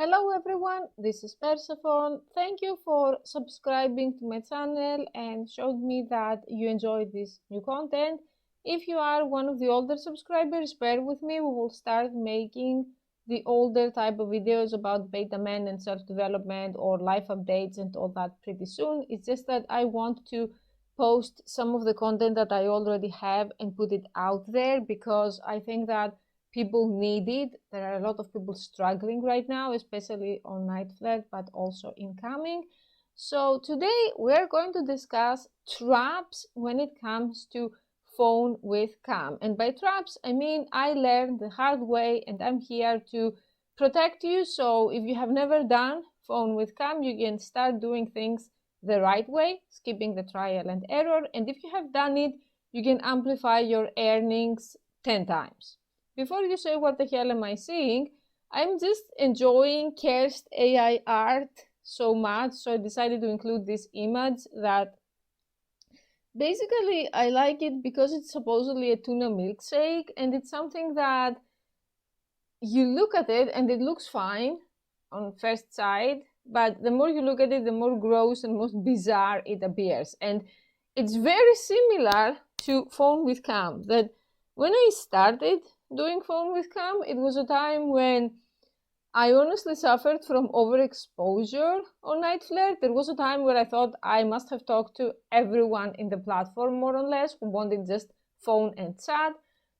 Hello everyone, this is Persephone. Thank you for subscribing to my channel and showed me that you enjoyed this new content. If you are one of the older subscribers, bear with me, we will start making the older type of videos about beta men and self-development or life updates and all that pretty soon. It's just that I want to post some of the content that I already have and put it out there because I think that people need it. There are a lot of people struggling right now, especially on night flirt, but also incoming. So today we're going to discuss traps when it comes to phone with cam. And by traps, I mean I learned the hard way and I'm here to protect you. So if you have never done phone with cam, you can start doing things the right way, skipping the trial and error. And if you have done it, you can amplify your earnings 10 times. Before you say what the hell am I seeing, I'm just enjoying cursed AI art so much, so I decided to include this image that basically I like it because it's supposedly a tuna milkshake, and it's something that you look at it and it looks fine on first sight, but the more you look at it, the more gross and most bizarre it appears. And it's very similar to phone with cam. That when I started doing phone with cam, it was a time when I honestly suffered from overexposure on night flirt. There was a time where I thought I must have talked to everyone in the platform more or less who wanted just phone and chat.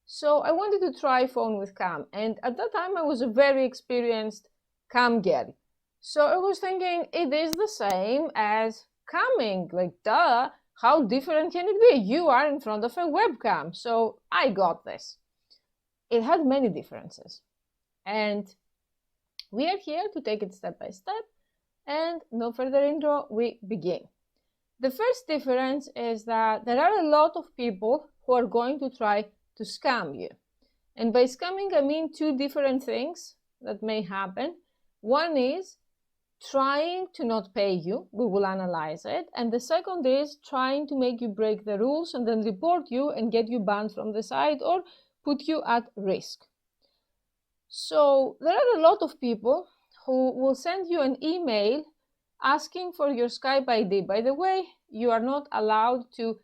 So I wanted to try phone with cam, and at that time I was a very experienced cam girl. So I was thinking it is the same as camming, like duh, how different can it be? You are in front of a webcam, so I got this. It had many differences, and we are here to take it step by step, and no further intro, we begin. The first difference is that there are a lot of people who are going to try to scam you. And by scamming, I mean two different things that may happen. One is trying to not pay you, we will analyze it, and the second is trying to make you break the rules and then report you and get you banned from the site or put you at risk. So there are a lot of people who will send you an email asking for your Skype ID. By the way, you are not allowed to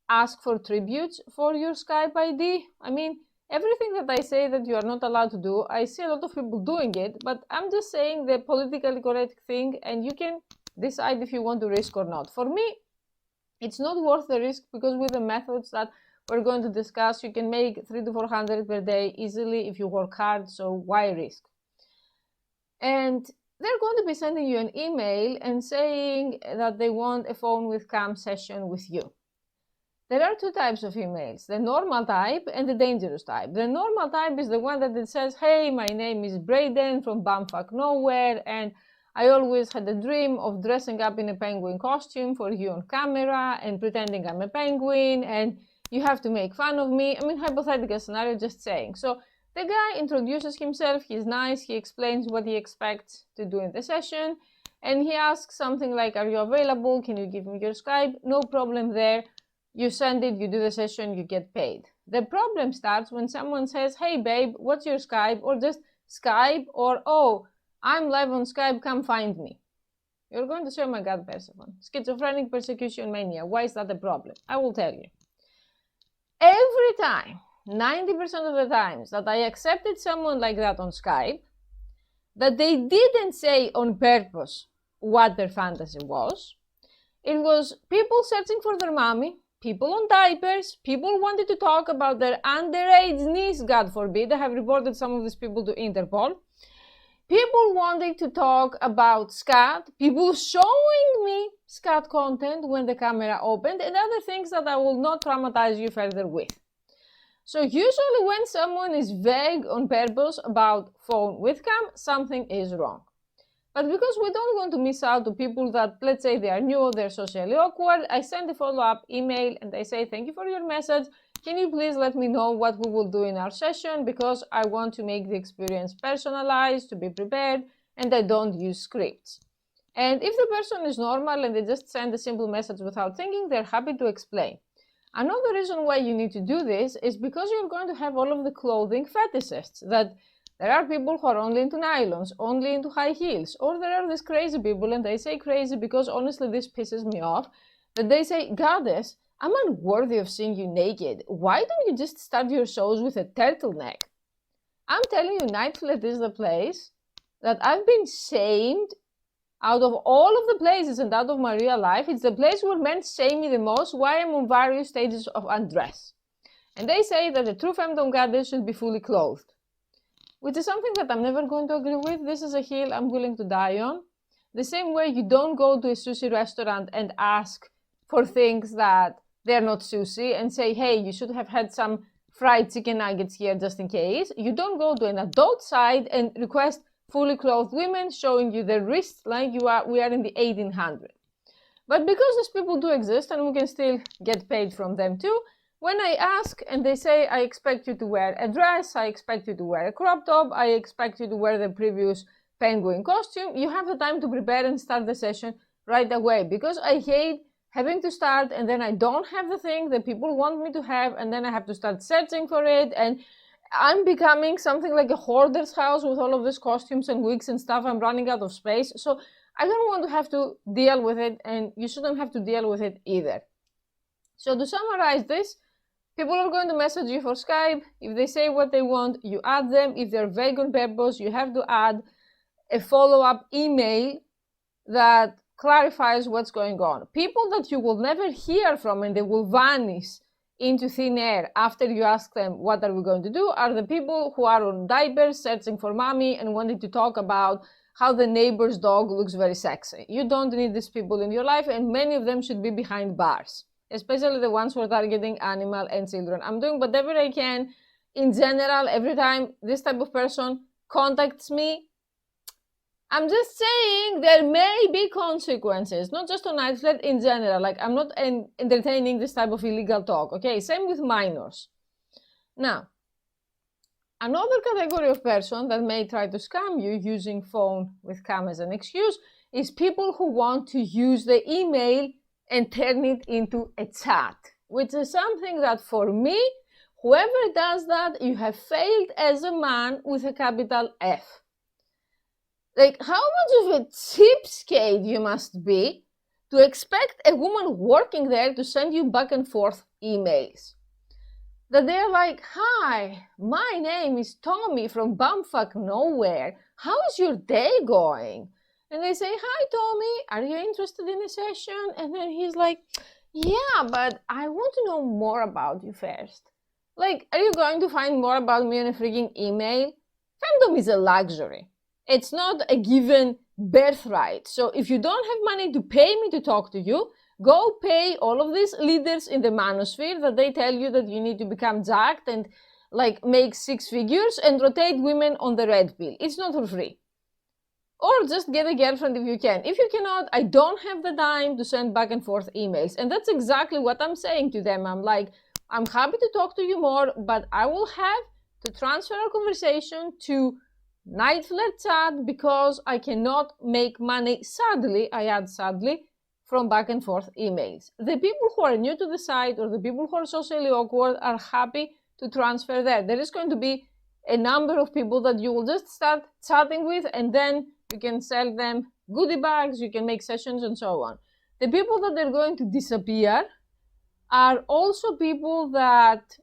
ask for tributes for your Skype ID. I mean, everything that I say that you are not allowed to do, I see a lot of people doing it, but I'm just saying the politically correct thing, and you can decide if you want to risk or not. For me, it's not worth the risk because with the methods that we're going to discuss, you can make 300 to 400 per day easily if you work hard, so why risk? And they're going to be sending you an email and saying that they want a phone with cam session with you. There are two types of emails, the normal type and the dangerous type. The normal type is the one that it says, hey, my name is Braden from Bumfuck Nowhere, and I always had a dream of dressing up in a penguin costume for you on camera and pretending I'm a penguin, and you have to make fun of me. I mean, hypothetical scenario, just saying. So the guy introduces himself, he's nice, he explains what he expects to do in the session, and he asks something like, are you available? Can you give me your Skype? No problem there. You send it, you do the session, you get paid. The problem starts when someone says, hey babe, what's your Skype? Or just Skype, or oh, I'm live on Skype, come find me. You're going to say, oh my God, Persephone, schizophrenic persecution mania, why is that a problem? I will tell you. Every time, 90% of the times that I accepted someone like that on Skype, that they didn't say on purpose what their fantasy was, it was people searching for their mommy, people on diapers, people wanted to talk about their underage niece, God forbid. I have reported some of these people to Interpol. People wanting to talk about scat, people showing me scat content when the camera opened, and other things that I will not traumatize you further with. So usually when someone is vague on purpose about phone with cam, something is wrong. But because we don't want to miss out to people that, let's say they are new, they're socially awkward, I send a follow-up email and I say, thank you for your message. Can you please let me know what we will do in our session, because I want to make the experience personalized, to be prepared, and I don't use scripts. And if the person is normal and they just send a simple message without thinking, they're happy to explain. Another reason why you need to do this is because you're going to have all of the clothing fetishists that There are people who are only into nylons, only into high heels, or there are these crazy people, and they say crazy because honestly this pisses me off, that they say, Goddess, I'm unworthy of seeing you naked. Why don't you just start your shows with a turtleneck? I'm telling you, Night Flirt is the place that I've been shamed out of all of the places and out of my real life. It's the place where men shame me the most, why I'm on various stages of undress. And they say that the true femdom goddess should be fully clothed, which is something that I'm never going to agree with. This is a hill I'm willing to die on. The same way you don't go to a sushi restaurant and ask for things that they're not sushi and say, hey, you should have had some fried chicken nuggets here just in case. You don't go to an adult site and request fully clothed women showing you their wrists like we are in the 1800s. But because these people do exist and we can still get paid from them too, when I ask and they say, I expect you to wear a dress, I expect you to wear a crop top, I expect you to wear the previous penguin costume, you have the time to prepare and start the session right away, because I hate having to start and then I don't have the thing that people want me to have, and then I have to start searching for it, and I'm becoming something like a hoarder's house with all of these costumes and wigs and stuff. I'm running out of space, so I don't want to have to deal with it, and you shouldn't have to deal with it either. So to summarize this, people are going to message you for Skype. If they say what they want, you add them. If they're vague on purpose, you have to add a follow-up email that clarifies what's going on. People that you will never hear from and they will vanish into thin air after you ask them what are we going to do are the people who are on diapers searching for mommy and wanting to talk about how the neighbor's dog looks very sexy. You don't need these people in your life, and many of them should be behind bars, especially the ones who are targeting animal and children. I'm doing whatever I can in general. Every time this type of person contacts me, I'm just saying there may be consequences, not just on Night Flirt, in general. Like, I'm not entertaining this type of illegal talk, okay? Same with minors. Now, another category of person that may try to scam you using phone with cam as an excuse is people who want to use the email and turn it into a chat, which is something that for me, whoever does that, you have failed as a man with a capital F. Like, how much of a cheapskate you must be to expect a woman working there to send you back and forth emails? That they're like, hi, my name is Tommy from bumfuck nowhere. How is your day going? And they say, hi, Tommy, are you interested in a session? And then he's like, yeah, but I want to know more about you first. Like, are you going to find more about me in a freaking email? Femdom is a luxury. It's not a given birthright. So if you don't have money to pay me to talk to you, go pay all of these leaders in the manosphere that they tell you that you need to become jacked and like make 6 figures and rotate women on the red pill. It's not for free. Or just get a girlfriend if you can. If you cannot, I don't have the time to send back and forth emails. And that's exactly what I'm saying to them. I'm like, I'm happy to talk to you more, but I will have to transfer our conversation to Night Flirt chat because I cannot make money, sadly, I add sadly, from back and forth emails. The people who are new to the site or the people who are socially awkward are happy to transfer there. There is going to be a number of people that you will just start chatting with, and then you can sell them goodie bags, you can make sessions and so on. The people that are going to disappear are also people that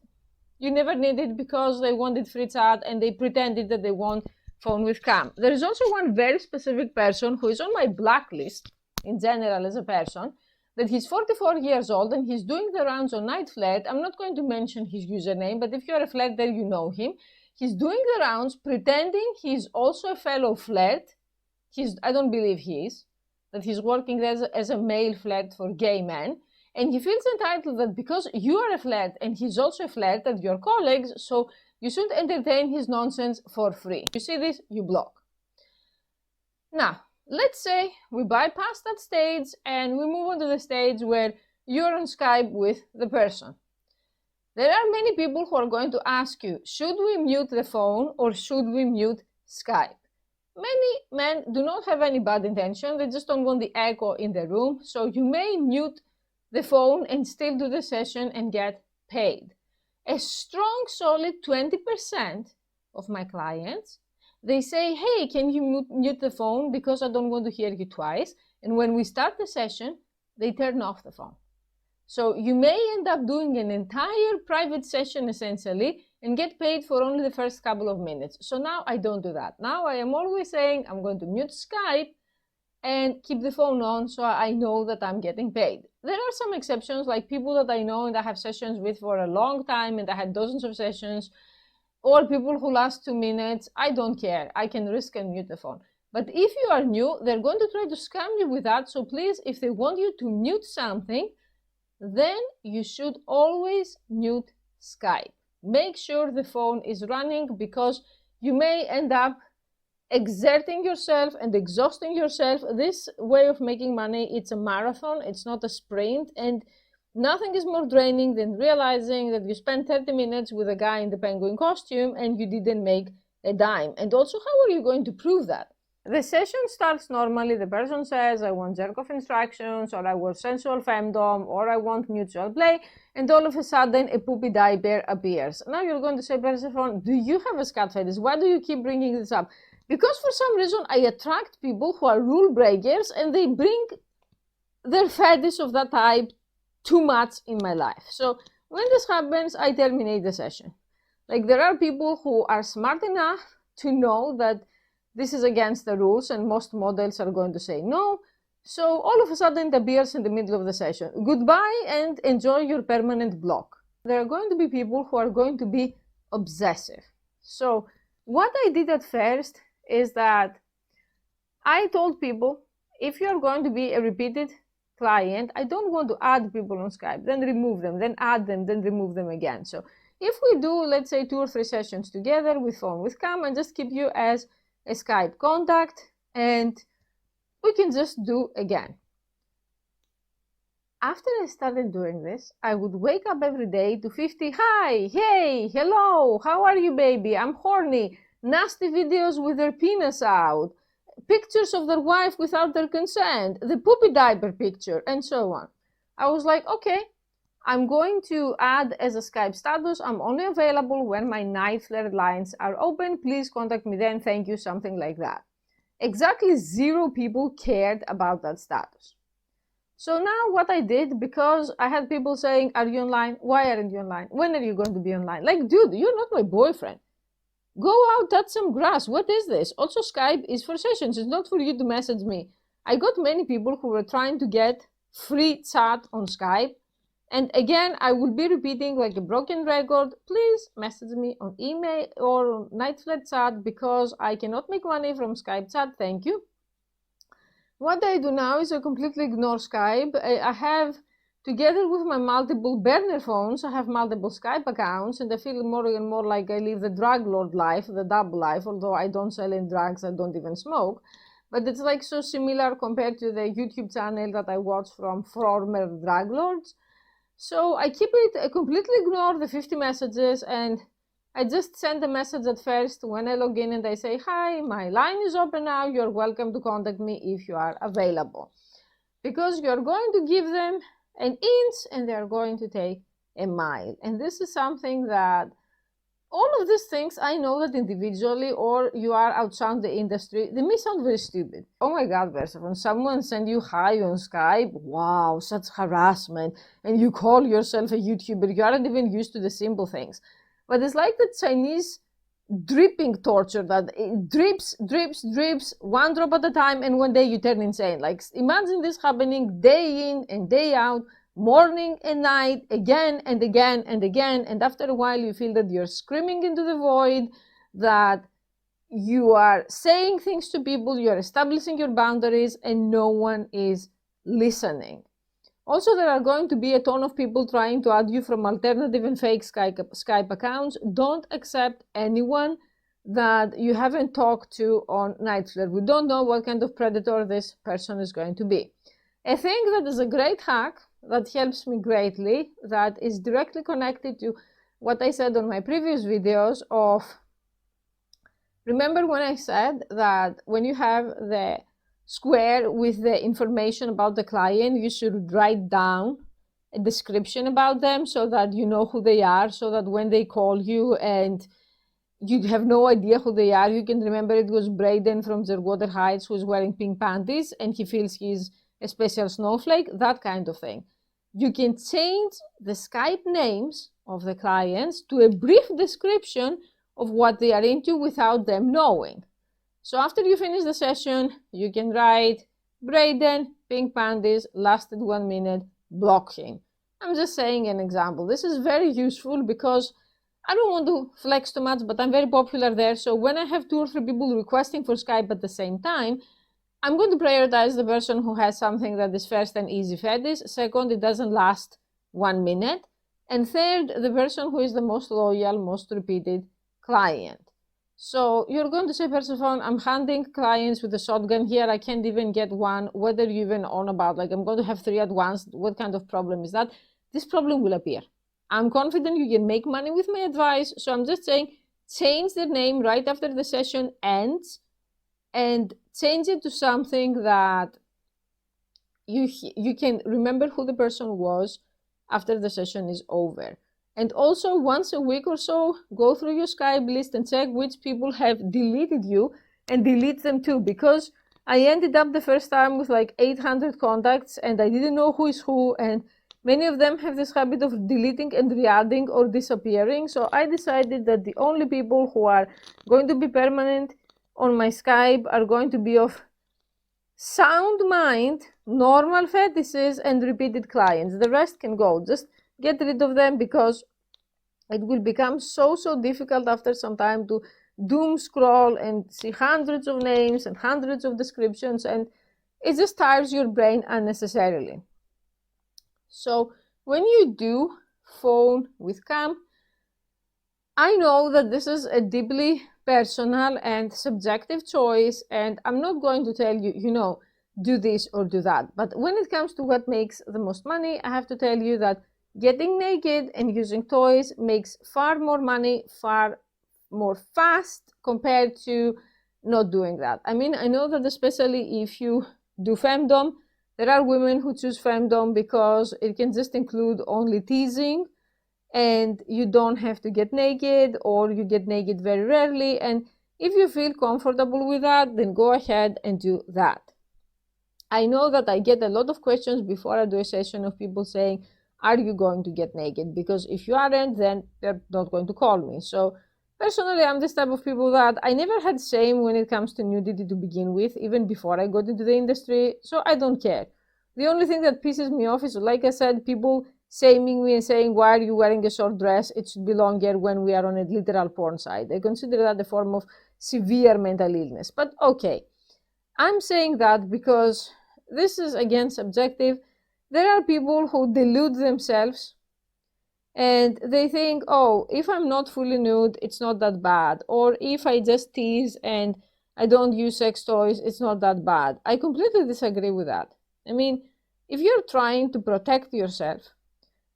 you never needed because they wanted free chat and they pretended that they want phone with cam. There is also one very specific person who is on my blacklist in general as a person, that he's 44 years old and he's doing the rounds on Night Flirt. I'm not going to mention his username, but if you're a flirter, you know him. He's doing the rounds pretending he's also a fellow flirt. I don't believe he is, that he's working as a male flirt for gay men. And he feels entitled that because you are a flirt and he's also a flirt and you're colleagues, so you should entertain his nonsense for free. You see this, you block. Now, let's say we bypass that stage and we move on to the stage where you're on Skype with the person. There are many people who are going to ask you, should we mute the phone or should we mute Skype? Many men do not have any bad intention, they just don't want the echo in the room, so you may mute the phone and still do the session and get paid. A strong, solid 20% of my clients. They say, hey, can you mute the phone because I don't want to hear you twice. And when we start the session, they turn off the phone. So you may end up doing an entire private session essentially and get paid for only the first couple of minutes. So now I don't do that. Now I am always saying I'm going to mute Skype and keep the phone on so I know that I'm getting paid. There are some exceptions, like people that I know and I have sessions with for a long time and I had dozens of sessions, or people who last 2 minutes. I don't care. I can risk and mute the phone. But if you are new, they're going to try to scam you with that. So please, if they want you to mute something, then you should always mute Skype. Make sure the phone is running, because you may end up exerting yourself and exhausting yourself. This way of making money, it's a marathon, it's not a sprint, and nothing is more draining than realizing that you spent 30 minutes with a guy in the penguin costume and you didn't make a dime. And also, how are you going to prove that? The session starts normally, the person says, I want jerk-off instructions, or I want sensual femdom, or I want mutual play, and all of a sudden a poopy diaper appears. Now you're going to say, Persephone, do you have a scat fetish? Why do you keep bringing this up? Because for some reason I attract people who are rule breakers and they bring their fetish of that type too much in my life. So when this happens, I terminate the session. Like, there are people who are smart enough to know that this is against the rules and most models are going to say no. So all of a sudden it appears in the middle of the session. Goodbye and enjoy your permanent block. There are going to be people who are going to be obsessive. So what I did at first is that I told people, if you're going to be a repeated client, I don't want to add people on Skype, then remove them, then add them, then remove them again. So if we do, let's say, 2 or 3 sessions together with phone, with cam, and just keep you as a Skype contact, and we can just do again. After I started doing this, I would wake up every day to 50, hi, hey, hello, how are you, baby? I'm horny. Nasty videos with their penis out, pictures of their wife without their consent, the poopy diaper picture, and so on. I was like, okay, I'm going to add as a Skype status, I'm only available when my night flirt lines are open. Please contact me then. Thank you, something like that. Exactly 0 people cared about that status. So now what I did, because I had people saying, are you online? Why aren't you online? When are you going to be online? Like, dude, you're not my boyfriend. Go out, touch some grass. What is this? Also, Skype is for sessions. It's not for you to message me. I got many people who were trying to get free chat on Skype. And again, I will be repeating like a broken record. Please message me on email or on night flirt chat, because I cannot make money from Skype chat. Thank you. What I do now is I completely ignore Skype. I have, together with my multiple burner phones, I have multiple Skype accounts, and I feel more and more like I live the drug lord life, the double life, although I don't sell any drugs, I don't even smoke. But it's like so similar compared to the YouTube channel that I watch from former drug lords. So I keep it, I completely ignore the 50 messages, and I just send a message at first when I log in and I say, hi, my line is open now, you're welcome to contact me if you are available. Because you're going to give them an inch and they're going to take a mile. And this is something that all of these things, I know that individually, or you are outside the industry, they may sound very stupid. Oh my God, Persephone, someone send you hi on Skype? Wow, such harassment. And you call yourself a YouTuber. You aren't even used to the simple things. But it's like the Chinese dripping torture, that it drips, drips, drips, 1 drop at a time, and one day you turn insane. Like, imagine this happening day in and day out, morning and night, again and again and again, and after a while you feel that you're screaming into the void, that you are saying things to people, you're establishing your boundaries, and no one is listening. Also, there are going to be a ton of people trying to add you from alternative and fake Skype accounts. Don't accept anyone that you haven't talked to on night flirt. We don't know what kind of predator this person is going to be. A thing that is a great hack that helps me greatly, that is directly connected to what I said on my previous videos of, remember when I said that when you have the square with the information about the client, you should write down a description about them so that you know who they are, so that when they call you and you have no idea who they are. You can remember it was Braden from Zerwater Heights who was wearing pink panties and he feels he's a special snowflake, that kind of thing. You can change the Skype names of the clients to a brief description of what they are into without them knowing. So after you finish the session, you can write, Braden, pink panties, lasted 1 minute, block him. I'm just saying an example. This is very useful because I don't want to flex too much, but I'm very popular there. So when I have 2 or 3 people requesting for Skype at the same time, I'm going to prioritize the person who has something that is first an easy fetish, second, it doesn't last 1 minute, and third, the person who is the most loyal, most repeated client. So you're going to say, Persephone, I'm handing clients with a shotgun here. I can't even get one. What are you even on about? Like, I'm going to have 3 at once. What kind of problem is that? This problem will appear. I'm confident you can make money with my advice. So I'm just saying, change the name right after the session ends and change it to something that you can remember who the person was after the session is over. And also, once a week or so, go through your Skype list and check which people have deleted you and delete them too. Because I ended up the first time with like 800 contacts and I didn't know who is who. And many of them have this habit of deleting and re-adding or disappearing. So I decided that the only people who are going to be permanent on my Skype are going to be of sound mind, normal fetishes, and repeated clients. The rest can go. Just get rid of them because it will become so difficult after some time to doom scroll and see hundreds of names and hundreds of descriptions, and it just tires your brain unnecessarily. So when you do phone with cam, I know that this is a deeply personal and subjective choice, and I'm not going to tell you, do this or do that. But when it comes to what makes the most money, I have to tell you that getting naked and using toys makes far more money, far more fast compared to not doing that. I mean, I know that especially if you do femdom, there are women who choose femdom because it can just include only teasing and you don't have to get naked, or you get naked very rarely. And if you feel comfortable with that, then go ahead and do that. I know that I get a lot of questions before I do a session of people saying, are you going to get naked? Because if you aren't, then they're not going to call me. So personally, I'm this type of people that I never had shame when it comes to nudity to begin with, even before I got into the industry. So I don't care. The only thing that pisses me off is, like I said, people shaming me and saying, why are you wearing a short dress? It should be longer when we are on a literal porn site. I consider that a form of severe mental illness. But okay, I'm saying that because this is, again, subjective. There are people who delude themselves and they think, oh, if I'm not fully nude, it's not that bad. Or if I just tease and I don't use sex toys, it's not that bad. I completely disagree with that. I mean, if you're trying to protect yourself,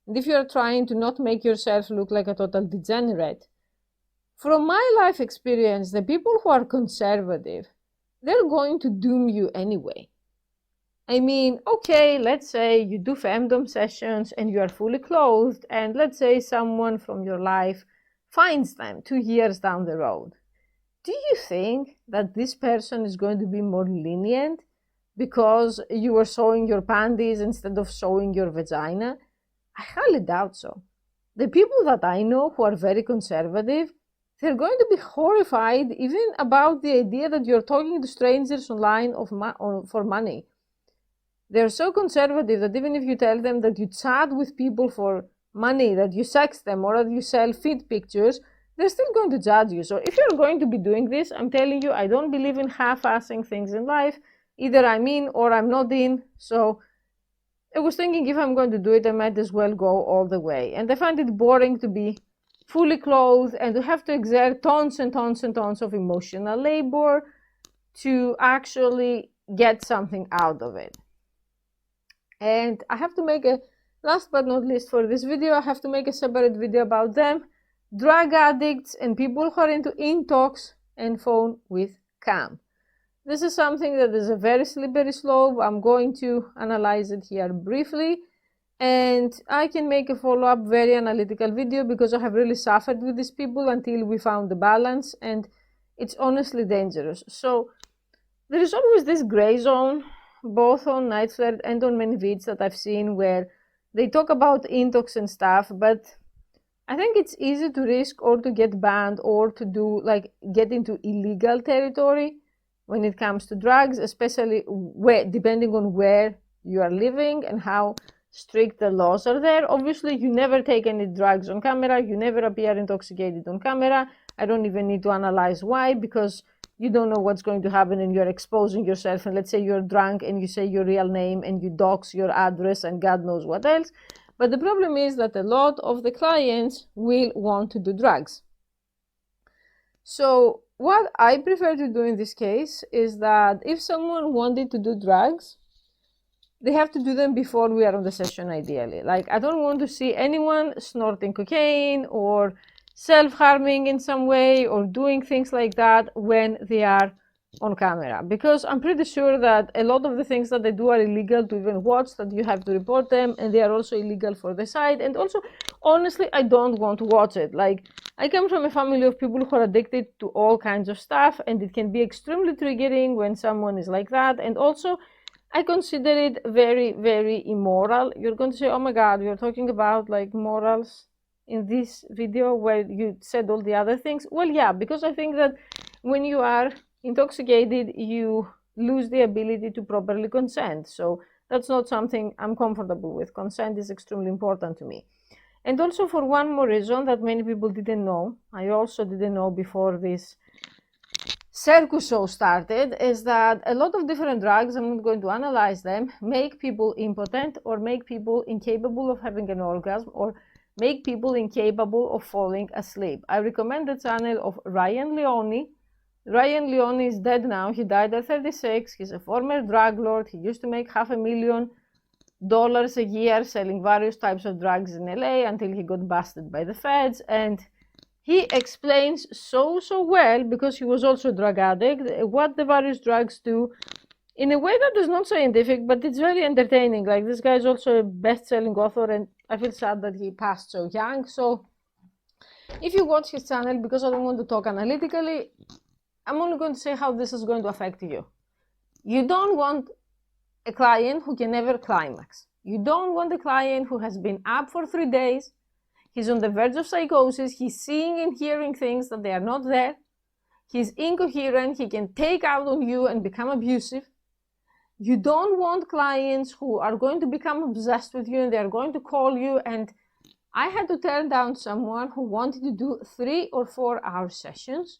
and if you're trying to not make yourself look like a total degenerate, from my life experience, the people who are conservative, they're going to doom you anyway. I mean, okay, let's say you do femdom sessions and you are fully clothed, and let's say someone from your life finds them 2 years down the road. Do you think that this person is going to be more lenient because you were showing your panties instead of showing your vagina? I highly doubt so. The people that I know who are very conservative, they're going to be horrified even about the idea that you're talking to strangers online for money. They're so conservative that even if you tell them that you chat with people for money, that you sex them, or that you sell feed pictures, they're still going to judge you. So if you're going to be doing this, I'm telling you, I don't believe in half-assing things in life. Either I'm in or I'm not in. So I was thinking, if I'm going to do it, I might as well go all the way. And I find it boring to be fully clothed and to have to exert tons and tons and tons of emotional labor to actually get something out of it. And I have to make a, last but not least for this video, I have to make a separate video about them, drug addicts and people who are into intox and phone with cam. This is something that is a very slippery slope. I'm going to analyze it here briefly. And I can make a follow-up very analytical video because I have really suffered with these people until we found the balance, and it's honestly dangerous. So there is always this gray zone, both on Night Flirt and on many vids that I've seen, where they talk about intox and stuff, but I think it's easy to risk or to get banned or to do get into illegal territory when it comes to drugs, especially depending on where you are living and how strict the laws are there. Obviously, you never take any drugs on camera, you never appear intoxicated on camera. I don't even need to analyze why, because you don't know what's going to happen and you're exposing yourself. And let's say you're drunk and you say your real name and you dox your address and God knows what else. But the problem is that a lot of the clients will want to do drugs. So what I prefer to do in this case is that if someone wanted to do drugs, they have to do them before we are on the session, ideally. Like, I don't want to see anyone snorting cocaine or self-harming in some way or doing things like that when they are on camera, because I'm pretty sure that a lot of the things that they do are illegal to even watch, that you have to report them, and they are also illegal for the site. And also, honestly, I don't want to watch it. Like, I come from a family of people who are addicted to all kinds of stuff, and it can be extremely triggering when someone is like that. And also, I consider it very, very immoral. You're going to say, oh my God, you're talking about like morals in this video where you said all the other things. Well, yeah, because I think that when you are intoxicated, you lose the ability to properly consent. So that's not something I'm comfortable with. Consent is extremely important to me. And also for one more reason that many people didn't know, I also didn't know before this circus show started, is that a lot of different drugs, I'm not going to analyze them, make people impotent or make people incapable of having an orgasm or make people incapable of falling asleep. I recommend the channel of Ryan Leone. Ryan Leone is dead now. He died at 36. He's a former drug lord. He used to make $500,000 a year selling various types of drugs in LA until he got busted by the feds. And he explains so well, because he was also a drug addict, what the various drugs do in a way that is not scientific, but it's very entertaining. Like, this guy is also a best-selling author, and I feel sad that he passed so young. So if you watch his channel, because I don't want to talk analytically, I'm only going to say how this is going to affect you. You don't want a client who can never climax. You don't want a client who has been up for 3 days. He's on the verge of psychosis. He's seeing and hearing things that they are not there. He's incoherent. He can take out on you and become abusive. You don't want clients who are going to become obsessed with you and they're going to call you. And I had to turn down someone who wanted to do 3 or 4 hour sessions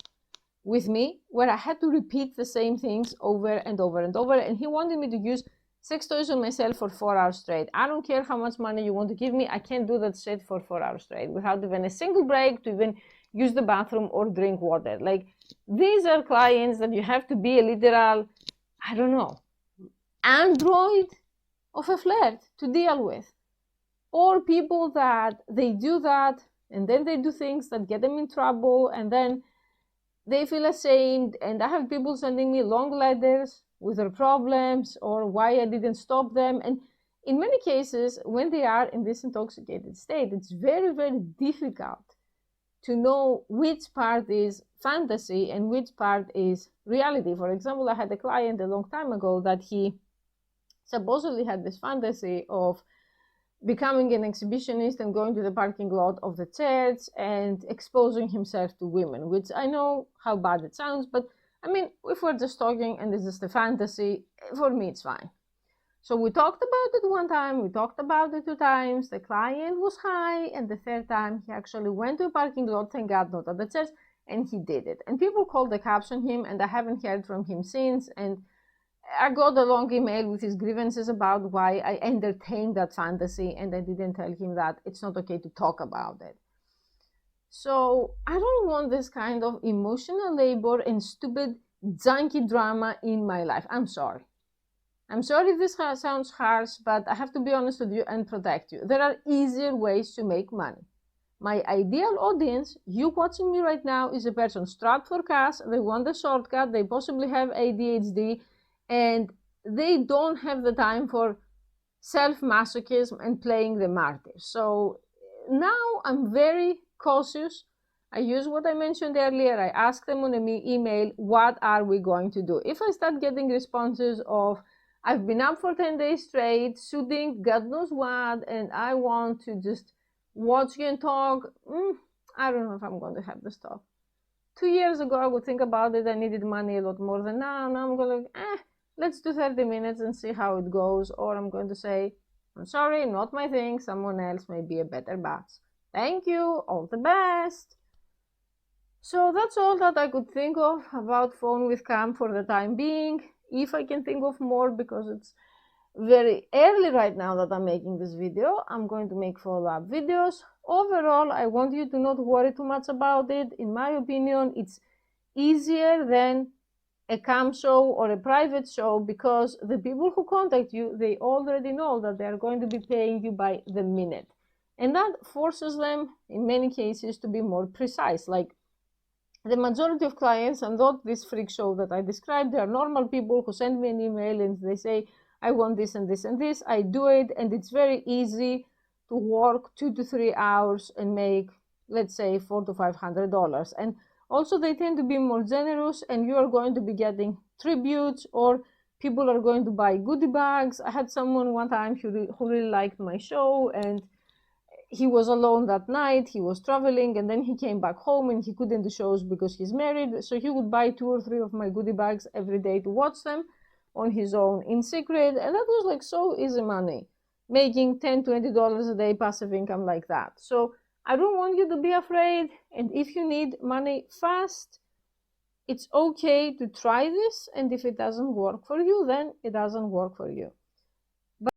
with me, where I had to repeat the same things over and over and over. And he wanted me to use 6 toys on myself for 4 hours straight. I don't care how much money you want to give me. I can't do that shit for 4 hours straight without even a single break to even use the bathroom or drink water. Like, these are clients that you have to be a literal, I don't know, android of a flirt to deal with. Or people that they do that and then they do things that get them in trouble and then they feel ashamed. And I have people sending me long letters with their problems or why I didn't stop them. And in many cases, when they are in this intoxicated state, it's very, very difficult to know which part is fantasy and which part is reality. For example, I had a client a long time ago that he supposedly had this fantasy of becoming an exhibitionist and going to the parking lot of the church and exposing himself to women, which I know how bad it sounds, but I mean, if we're just talking and this is the fantasy, for me it's fine. So we talked about it 1 time, we talked about it 2 times, the client was high, and the 3rd time he actually went to a parking lot, thank God not at the church, and he did it. And people called the cops on him, and I haven't heard from him since, and I got a long email with his grievances about why I entertained that fantasy, and I didn't tell him that it's not okay to talk about it. So I don't want this kind of emotional labor and stupid junky drama in my life. I'm sorry. I'm sorry if this sounds harsh, but I have to be honest with you and protect you. There are easier ways to make money. My ideal audience, you watching me right now, is a person strapped for cash. They want the shortcut. They possibly have ADHD. And they don't have the time for self-masochism and playing the martyr. So now I'm very cautious. I use what I mentioned earlier. I ask them on an email, what are we going to do? If I start getting responses of, I've been up for 10 days straight, shooting God knows what, and I want to just watch you and talk, I don't know if I'm going to have this talk. 2 years ago, I would think about it. I needed money a lot more than now. Now I'm going to, let's do 30 minutes and see how it goes. Or I'm going to say, I'm sorry, not my thing. Someone else may be a better batch. Thank you. All the best. So that's all that I could think of about phone with cam for the time being. If I can think of more, because it's very early right now that I'm making this video, I'm going to make follow-up videos. Overall, I want you to not worry too much about it. In my opinion, it's easier than a cam show or a private show, because the people who contact you, they already know that they are going to be paying you by the minute. And that forces them, in many cases, to be more precise. Like, the majority of clients are not this freak show that I described. They are normal people who send me an email and they say, I want this and this and this. I do it, and it's very easy to work 2 to 3 hours and make, let's say, $400 to $500. And also, they tend to be more generous, and you are going to be getting tributes, or people are going to buy goodie bags. I had someone one time who really liked my show, and he was alone that night. He was traveling, and then he came back home, and he couldn't do shows because he's married. So he would buy 2 or 3 of my goodie bags every day to watch them on his own in secret. And that was like so easy money, making $10, $20 a day passive income like that. So I don't want you to be afraid. And if you need money fast, it's okay to try this. And if it doesn't work for you, then it doesn't work for you.